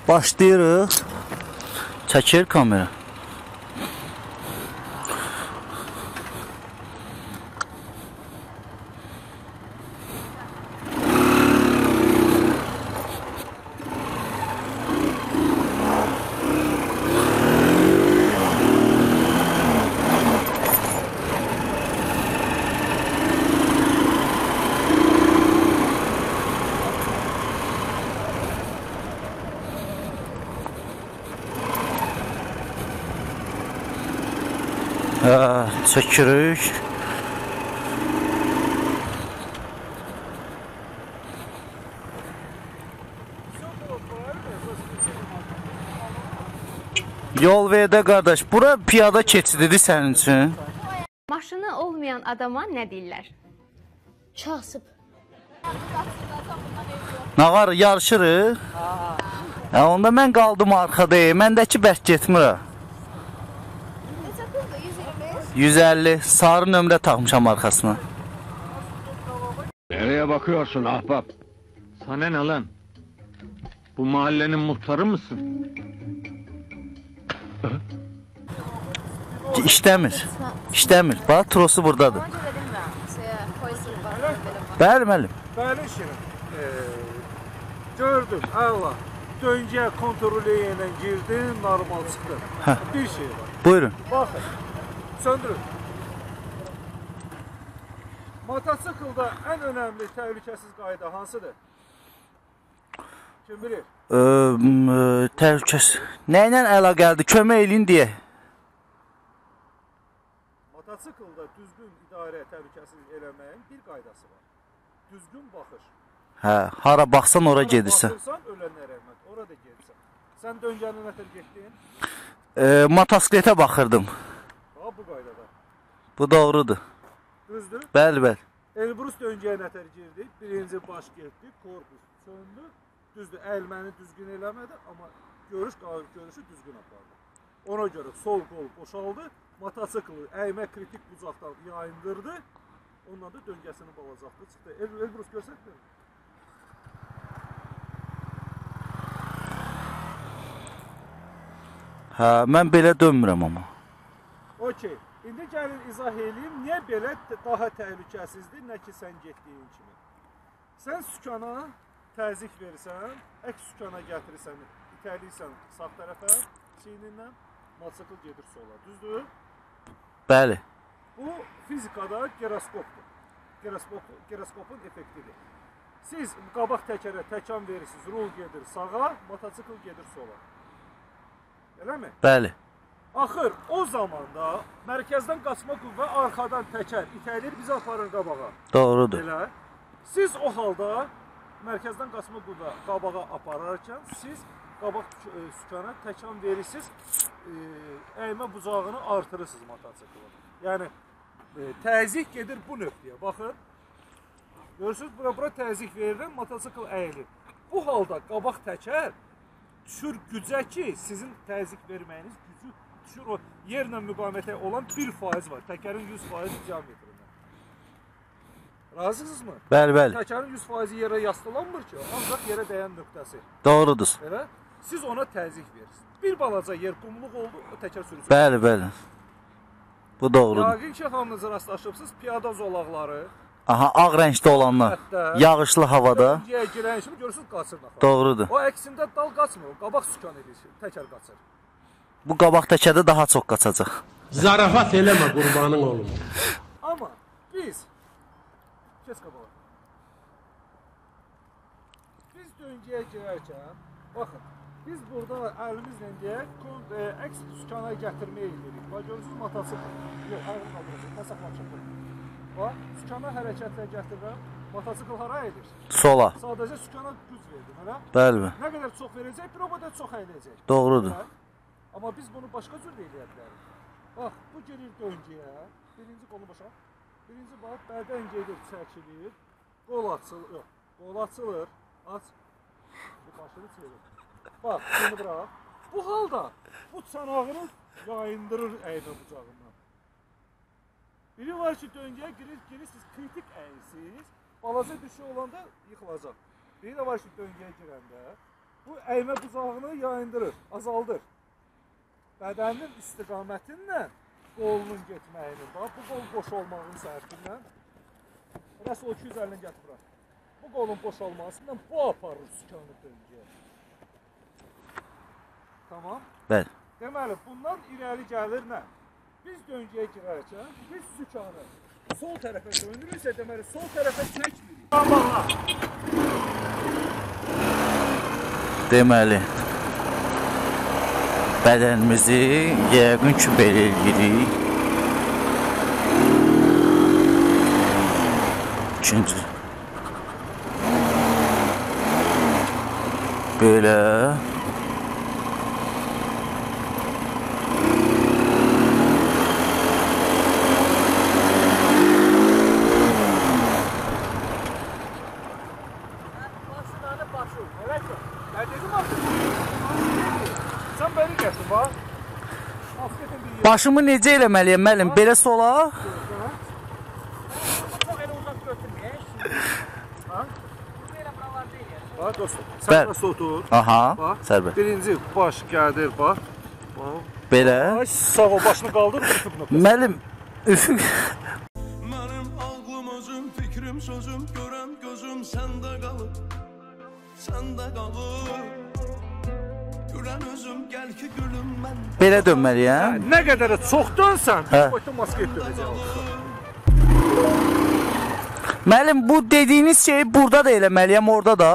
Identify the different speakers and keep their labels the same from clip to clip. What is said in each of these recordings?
Speaker 1: Başlayırıq. Çəkir kamera. Çəkirik. Yol verdə qardaş, bura piyada keçididir sənin üçün.
Speaker 2: Maşını olmayan adama nə deyirlər?
Speaker 3: Kasıb.
Speaker 1: Nağar, yarışırıq? Onda mən qaldım arxadayım, məndəki bərk getmir. 150, sarı nömrə taxmışam arxasına.
Speaker 4: Nereye bakıyorsun ahbap? Sana ne lan? Bu mahallenin muhtarı mısın?
Speaker 1: İşləmir. Bax, trosu buradadır. Bəli, müəllim.
Speaker 5: Bəli, Şirin. Gördüm, Allah. Döngəyə kontrolüylə girdin, normal çıxdın. Bir şey var.
Speaker 1: Buyurun.
Speaker 5: Baxın, söndürün. Mototsiklda ən önəmli təhlükəsiz qayda hansıdır? Kim bilir?
Speaker 1: Təhlükəsiz. Nə ilə əlaqəlidir? Kömək eləyin deyə.
Speaker 5: Mototsiklda düzgün idarə təhlükəsizlik eləməyin bir qaydası var. Düzgün baxış.
Speaker 1: Hə, hara baxsan ora gedirsən.
Speaker 5: Baxırsan, ölənə rəhmət, ora da gedirsən. Sən döngənin nətər getdin?
Speaker 1: Motosikletə baxırdım.
Speaker 5: Bax, bu qaydada.
Speaker 1: Bu doğrudur.
Speaker 5: Düzdür?
Speaker 1: Bəli.
Speaker 5: Elbrus döngəyə nətər girdik? Birinci baş getdi, korpus söndü. Düzdür, əyilməni düzgün eləmədi, amma görüşü düzgün apardı. Ona görə sol qol boşaldı, mototsikli əymə kritik bucaqdan yayındırdı. Ondan da döngəsini balacaqdı, çıxdı. Elbrus görsətdir.
Speaker 1: Hə, mən belə dönmürəm amma.
Speaker 5: Okey. İndi gəlin izah edeyim, niyə belə daha təhlükəsizdir, nə ki sən getdiyin kimi. Sən sükana təzyiq verirsən, əks sükana gətirirsən, itəliyirsən sağ tərəfə, çiynindən, motosikl gedir sola, düzdür?
Speaker 1: Bəli.
Speaker 5: Bu fizikada giroskopdur. Giroskopun effektidir. Siz qabaq təkərə təkan verirsiniz, rul gedir sağa, motosikl gedir sola. Eləmi?
Speaker 1: Bəli.
Speaker 5: Axır, o zamanda mərkəzdən qaçma qüvvə arxadan təkər itəlir, bizi aparır qabağa.
Speaker 1: Doğrudur.
Speaker 5: Elə. Siz o halda mərkəzdən qaçma qüvvə qabağa apararkən siz qabaq sükana təkan verirsiniz, əymə bucağını artırırsınız motosiklə. Yəni təzyiq gedir bu nöqtəyə. Baxın. Görürsünüz, bura təzyiq verirəm, motosikl əyilir. Bu halda qabaq təkər düşür gücə ki, sizin təzyiq verməyiniz gücü düşür o yerlə müqamətə olan 1% var. Təkərin 100% diametrində. Razısınızmı?
Speaker 1: Bəli.
Speaker 5: Təkərin 100% yerə yastılanmır ki, ancaq yerə dəyən nöqtəsi.
Speaker 1: Doğrudur.
Speaker 5: Elə? Siz ona təzyiq verirsiniz. Bir balaca yer qumluq oldu, o təkər sürücü.
Speaker 1: Bəli. Bu doğrudur.
Speaker 5: Yəqin ki, hamınız rastlaşıbsınız, piyada zolaqları.
Speaker 1: Aha, ağ rəngdə olanlar. Yağışlı havada.
Speaker 5: Döngəyə girən kimi görürsünüz, qaçır.
Speaker 1: Doğrudur.
Speaker 5: O əksində dal qaçmır, o qabaq sükan edir, təkər qaçır.
Speaker 1: Bu qabaq təkərdə daha çox qaçacaq.
Speaker 6: Zarafat eləmə qurbanın olum.
Speaker 5: Amma biz kes qabağa. Biz döngəyə girərkən, baxın, biz burada əlimizlə deyək, əks sükana gətirməyə edirik. Bax, görürsünüz, motosikl. Yox, ayağını qaldıracaq, təsəqlamışam. Bax, sükana hərəkətlə gətirirəm, motosikl hara edir?
Speaker 1: Sola.
Speaker 5: Sadəcə sükana güc verdim, elə?
Speaker 1: Bəli.
Speaker 5: Nə qədər çox verəcək, bir o qədər çox əyiləcək.
Speaker 1: Doğrudur.
Speaker 5: Amma biz bunu başqa cür də eləyə bilərik. Bax, bu girir döngəyə, birinci qolu boşalt. Birinci bax, bəldən gedir, çəkilir, qol açılır, yox, qol açılır, aç, bu başını çevir. Bax, bunu bırax. Bu halda, bu çanağını yayındırır əymə bucağından. Biri var ki, döngəyə girirsiniz, kritik əyilsiniz, balaca düşü olanda yıxılacaq. Bir də var ki, döngəyə girəndə bu əymə buzağını yayındırır, azaldır. Bədənin istiqamətinlə qolunun getməyinin, bax, bu qol boş olmağının səbəbindən rəs o 250-ni gətirir. Bu qolun boş olmasından bu aparır sükanı döngəyə. Tamam?
Speaker 1: Bəli.
Speaker 5: Deməli, bundan irəli gəlir nə? Biz döngəyə girərkən, biz sükanı sol tərəfə döndürürsə, deməli, sol tərəfə çəkmirik. Allah'a!
Speaker 1: Deməli, bədənimizi yəqin ki, belə eləyirik. Üçüncü. Belə.
Speaker 5: Sən beni gətir, bax.
Speaker 1: Başımı necə eləməliyəm müəllim? Belə sola?
Speaker 5: Bax dostum,
Speaker 1: Bəli.
Speaker 5: sən burası otur.
Speaker 1: Aha,
Speaker 5: Bax,
Speaker 1: sərbəst.
Speaker 5: birinci baş gəlir, bax.
Speaker 1: Belə.
Speaker 5: Ay, sağ ol, başını qaldır, üfüq nöqtəsi.
Speaker 1: Müəllim, üfüq.
Speaker 7: Mənim ağlım özüm, fikrim sözüm, görən gözüm səndə qalır, səndə qalır. Gülən özüm, gəl ki gülüm mən.
Speaker 1: Belə dönməliyəm.
Speaker 5: Nə qədər çox dönsən,
Speaker 1: Hə.
Speaker 5: boyda maskaya dönəcək.
Speaker 1: Müəllim, bu dediyiniz şeyi burada da eləməliyəm, orada da.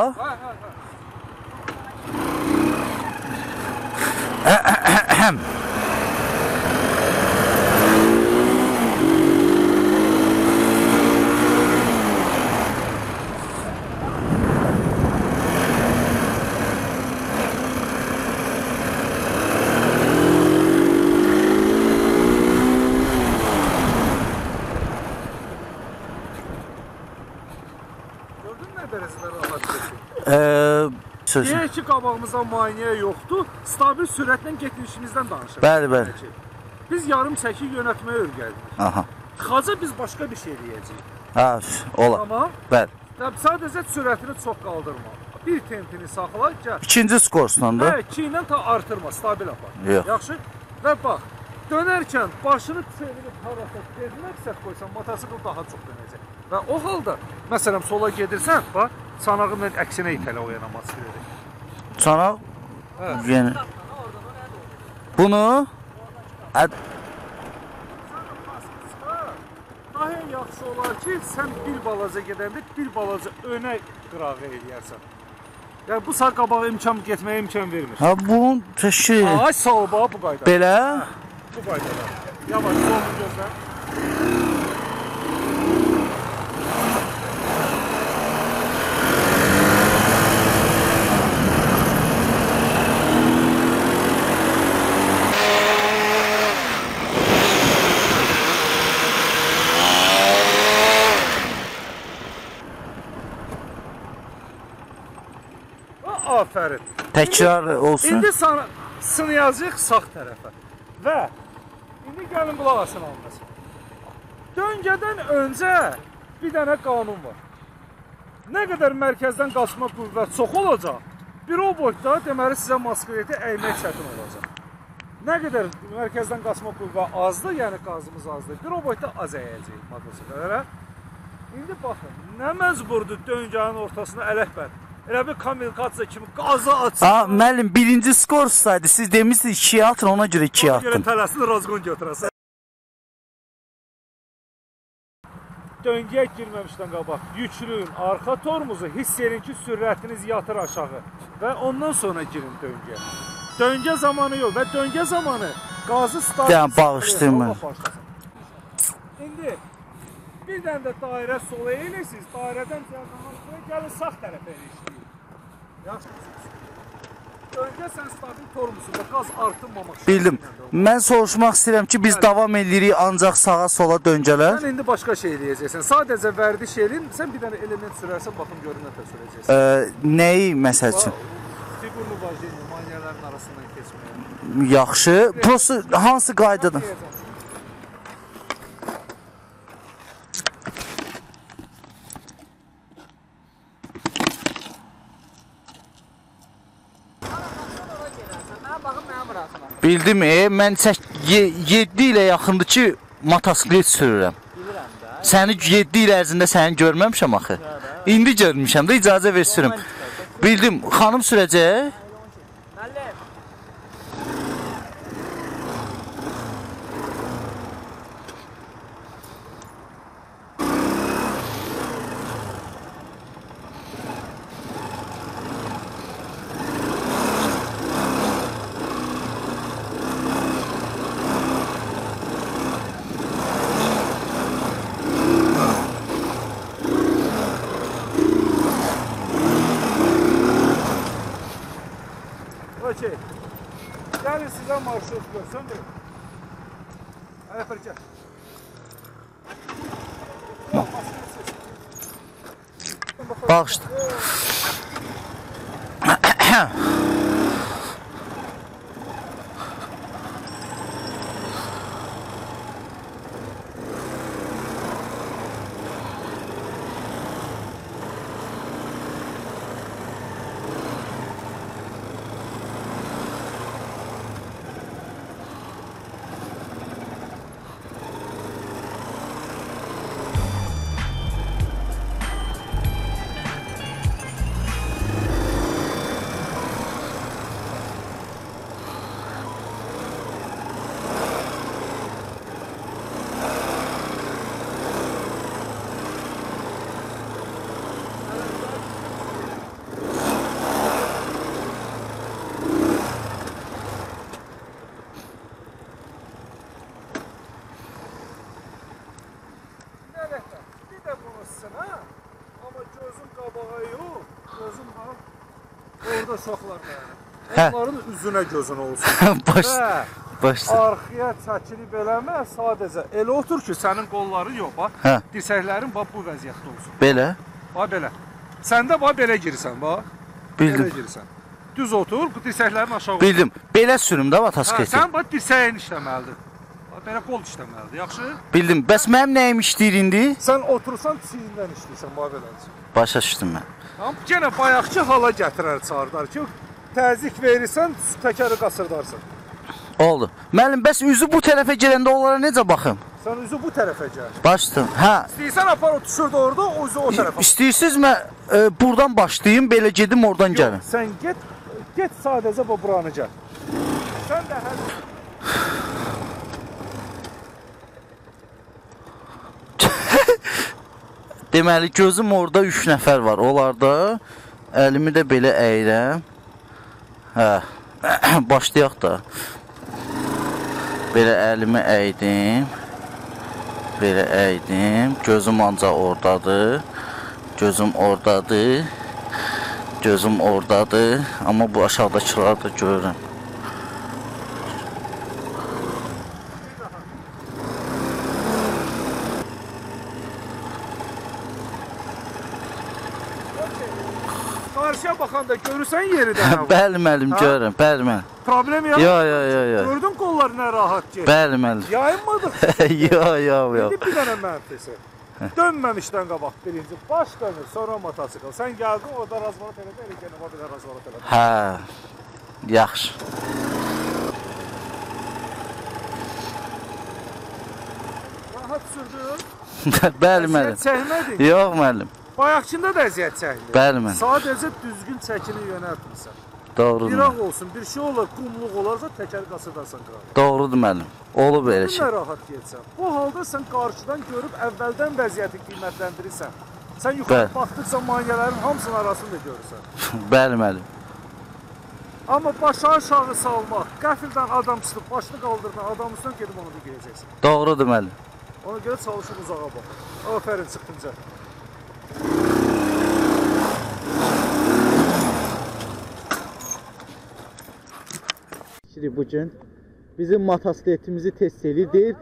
Speaker 5: Gördün nə dərəcədə rahat getdik?
Speaker 1: Söz.
Speaker 5: Deyək ki, qabağımızda maneə yoxdur, stabil sürətlə getmişimizdən danışırıq.
Speaker 1: Bəli, bəli.
Speaker 5: Biz yarım çəki yönətməyə öyrəndik.
Speaker 1: Aha.
Speaker 5: Xaca biz başqa bir şey deyəcəyik.
Speaker 1: Ha, ola.
Speaker 5: Tamam.
Speaker 1: Bəli.
Speaker 5: Tabii sadəcə sürətini çox qaldırma. Bir tempini saxla, gəl.
Speaker 1: İkinci skorsdan da.
Speaker 5: Hə, 2 ilə ta artırma, stabil apar.
Speaker 1: Yox.
Speaker 5: Yaxşı? Və bax, dönərkən başını çevirib harasa məqsəd qoysan, motosikl daha çox dönəcək. Və o halda, məsələn, sola gedirsən, bax, çanağınla əksinə itələ o yana motosikli.
Speaker 1: Çanaq.
Speaker 5: Hə.
Speaker 1: Yəni. Bunu
Speaker 5: Daha yaxşı olar ki, sən bir balaca gedəndə bir balaca önə qırağı eləyərsən. Yəni bu sağ qabağa getməyə imkan vermir.
Speaker 1: ha bunun təşkil.
Speaker 5: Ay sağ ol, bax bu qaydada.
Speaker 1: Belə.
Speaker 5: Bu qaydada. Yavaş, solunu gözlə. Afərin.
Speaker 1: Təkrar olsun.
Speaker 5: İndi sınayacağıq sağ tərəfə. Və indi gəlin qulaq asın hamınız. Döngədən öncə bir dənə qanun var. Nə qədər mərkəzdən qaçma qüvvət çox olacaq, bir o boyda deməli sizə maskeleti əymək çətin olacaq. Nə qədər mərkəzdən qaçma qüvvə azdır, yəni qazımız azdır, bir o boyda az əyəcək motosikletlərə. İndi baxın, nə məcburdur döngənin ortasına ələkbər. Elə bir kamilkasiya kimi qazı açsın.
Speaker 1: Ha, müəllim, birinci skorsaydı. Siz demişsiniz 2-yə atın, ona görə 2-yə
Speaker 5: Ona görə
Speaker 1: atdım.
Speaker 5: tələsini razqon götürəsən. Döngəyə girməmişdən qabaq yüklüyün arxa tormuzu hiss edin ki, sürətiniz yatır aşağı və ondan sonra girin döngəyə. Döngə zamanı yox və döngə zamanı qazı start.
Speaker 1: Yəni, bağışlayın mən.
Speaker 5: İndi bir dənə də dairə sola eləyirsiniz, dairədən gəlin sağ tərəfə eləyişdiyin. Yaxşı. Döngə sən stabil tormusunda qaz artırmamaq üçün.
Speaker 1: Bildim. Mən soruşmaq istəyirəm ki, biz davam edirik ancaq sağa sola döngələr.
Speaker 5: Sən indi başqa şey eləyəcəksən. Sadəcə vərdiş elin, sən bir dənə element sürərsən, baxın görün nə tər sürəcəksən.
Speaker 1: Nəyi məsəl üçün?
Speaker 5: Figurlu vajeni, maniyələrin arasından keçməyə.
Speaker 1: Yaxşı. Prosta hansı qaydadan? Bildim, mən 7 ilə yaxındır ki, motosiklet sürürəm. Səni 7 il ərzində səni görməmişəm axı. İndi görmüşəm də, icazə ver sürüm. Bildim, xanım sürəcək.
Speaker 5: Okey. Gəlin sizə marşrut görsün. Ayəpər gəl.
Speaker 1: Bağışla.
Speaker 5: Orada uşaqlar var. Onların üzünə gözün olsun.
Speaker 1: Baş.
Speaker 5: Arxaya çəkilib eləmə, sadəcə elə otur ki, sənin qolların yox, bax. Dirsəklərin bax bu vəziyyətdə olsun.
Speaker 1: Belə?
Speaker 5: Bax belə. Sən də bax belə girsən, bax.
Speaker 1: Bildim.
Speaker 5: Belə girsən. Düz otur, bu dirsəklərin aşağı.
Speaker 1: Bildim. Belə sürüm də motosiklet.
Speaker 5: Sən bax dirsəyin işləməlidir. Bax belə qol işləməlidir, yaxşı?
Speaker 1: Bildim. Bəs mənim nəyim işləyir indi?
Speaker 5: Sən otursan çiynindən işləyirsən, bax belə.
Speaker 1: Başa düşdüm mən.
Speaker 5: Tamam, yenə bayaqçı hala gətirər çağırdar ki, təzyiq verirsən, təkəri qasırdarsan.
Speaker 1: Oldu. Müəllim, bəs üzü bu tərəfə gələndə onlara necə baxım?
Speaker 5: Sən üzü bu tərəfə gəl.
Speaker 1: Başladım. Hə.
Speaker 5: İstəyirsən apar o düşürdü orada, o üzü o tərəfə.
Speaker 1: İstəyirsiniz mən buradan başlayayım, belə gedim oradan gəlim.
Speaker 5: Yox, sən get sadəcə bu buranı gəl. Sən də hər...
Speaker 1: Deməli, gözüm orada 3 nəfər var. Onlarda əlimi də belə əyirəm. Hə, başlayaq da. Belə əlimi əydim. Belə əydim. Gözüm ancaq oradadır. Gözüm oradadır. Gözüm oradadır. Amma bu aşağıdakıları da görürəm.
Speaker 5: Qarşıya baxanda görürsən yeridə nə var?
Speaker 1: Bəli müəllim, görürəm. Bəli müəllim.
Speaker 5: Problem yox.
Speaker 1: Yox.
Speaker 5: Gördün qollar nə rahat gedir.
Speaker 1: Bəli müəllim.
Speaker 5: Yayınmadıq.
Speaker 1: Yox.
Speaker 5: İndi bir dənə mənfisi. Dönməmişdən qabaq birinci baş dönür, sonra motosikl. Sən gəldin, orada razvarat elədi, elə yenə belə razvarat elədi.
Speaker 1: Hə. Yaxşı.
Speaker 5: Rahat sürdün.
Speaker 1: Bəli müəllim.
Speaker 5: Əziyyət çəkmədin.
Speaker 1: Yox müəllim.
Speaker 5: Bayaqçında da əziyyət çəkmədin.
Speaker 1: Bəli müəllim.
Speaker 5: Sadəcə düzgün çəkini yönəltmirsən.
Speaker 1: Doğrudur.
Speaker 5: Viraq olsun, bir şey olur, qumluq olarsa təkər qasırdarsan qırar.
Speaker 1: Doğrudur müəllim. Olub belə şey.
Speaker 5: Nə rahat getsən. Bu halda sən qarşıdan görüb əvvəldən vəziyyəti qiymətləndirirsən. Sən yuxarı baxdıqca maneələrin hamısının arasını da görürsən.
Speaker 1: Bəli müəllim.
Speaker 5: Amma başı aşağı salmaq, qəfildən adam çıxıb başını qaldırdan adam üstündən gedib onu da görəcəksən.
Speaker 1: Doğrudur müəllim.
Speaker 5: Ona görə çalışıb uzağa bax. Afərin çıxdınca.
Speaker 1: Bugün bizim motosikletimizi test eləyir.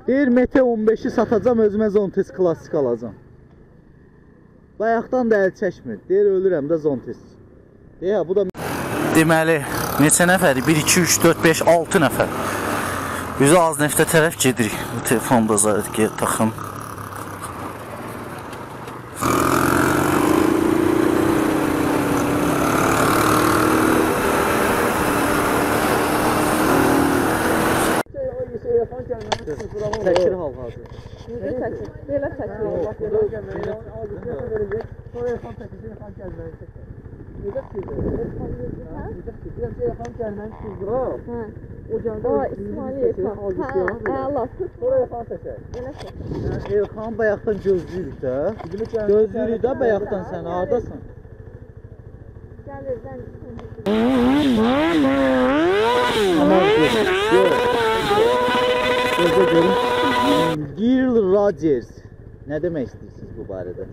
Speaker 1: Deyir MT-15'i satacağım, özümə Zontes klassik alacağım. Bayaqdan da əl çəkmir. Deyir ölürəm də Zontes. Deyir bu da deməli neçə nəfəri? 1 2 3 4 5 6 nəfər. Biz az neftə tərəf gedirik. Bu telefonda zaten taxım. Çəkir hal-hazır.
Speaker 8: Belə çəkir.
Speaker 1: Elxan bayaqdan gözləyirik də. Gözləyirik də bayaqdan sən hardasan? Gözlə görüm. Girl Rogers. Nə demək istəyirsiniz bu barədə?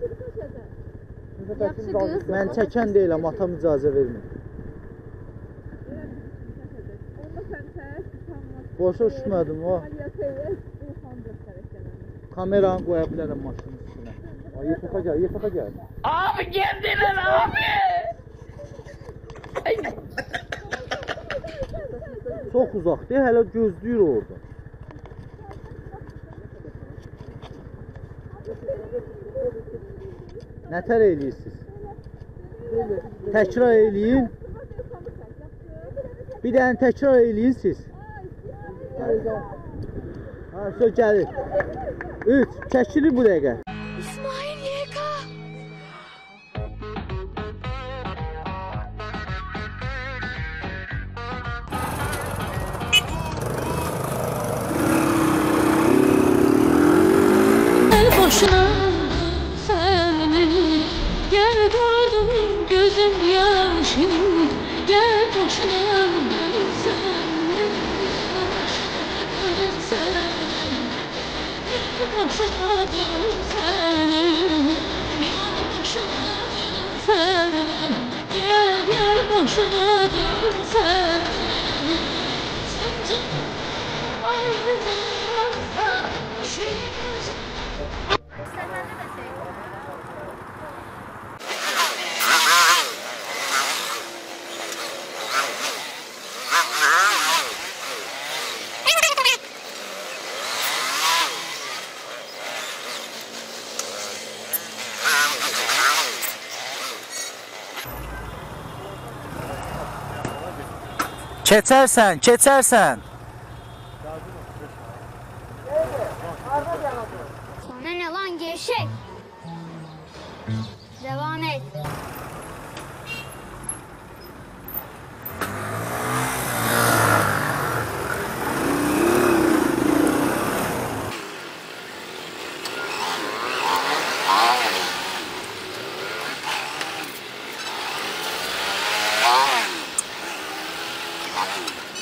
Speaker 1: Mən çəkən deyiləm, atam icazə vermir. Boşa düşmədim o. Kameranı qoya bilərəm maşının üstünə. Yetağa gəl.
Speaker 8: Abi geldiler abi.
Speaker 1: Çox uzaqdır, hələ gözləyir orada. Nətər eləyirsiniz? Təkrar eləyin. Bir dənə təkrar eləyin siz. Ha, söz gəlir. 3, çəkilir bu dəqiqə.
Speaker 3: İsmail YK.
Speaker 9: Boşuna seni gel gördüm gözüm yaşım gel boşuna seni boşuna gel boşuna
Speaker 1: Keçərsən, keçərsən.
Speaker 3: Sana ne lan gevşek? Devam et.